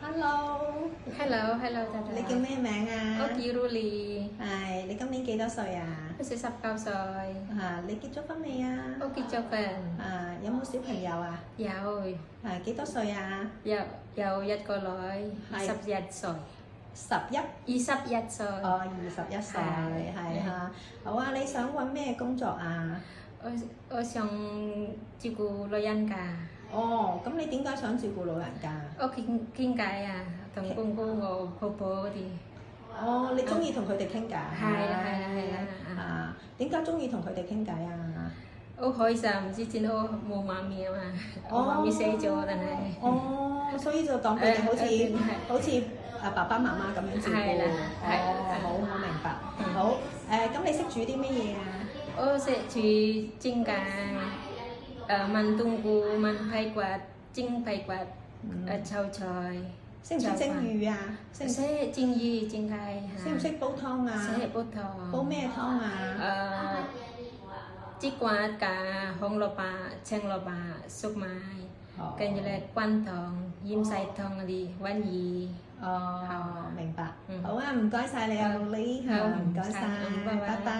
Hello， Hello， 你叫咩名啊？我叫 Ruli，係，你今年幾多歲啊？我49歲。你結咗婚未啊？我結咗婚。有冇小朋友啊？有幾多歲啊？有一個女，21歲。21歲。21歲。係嚇。好啊，你想揾咩工作啊？我想照顧老人家。咁你點解想照顧老人家？我傾偈啊，同公公我婆婆嗰啲。你中意同佢哋傾偈？係啦。點解中意同佢哋傾偈啊？好開心，之前我冇媽咪啊嘛，我媽咪死咗，但係。所以就當佢哋好似爸爸媽媽咁樣照顧。好，我明白。好，咁你識煮啲乜嘢啊？我識煮蒸雞、炆冬菇、炆排骨、蒸排骨、炒菜。識唔識蒸魚啊？識蒸魚、蒸雞。識唔識煲湯啊？識煲湯。煲咩湯啊？節瓜加紅蘿蔔、青蘿蔔、粟米，跟住咧關湯、芫茜湯嗰啲鰻魚。明白。好啊，唔該晒你啊，Lily，唔該晒，拜拜。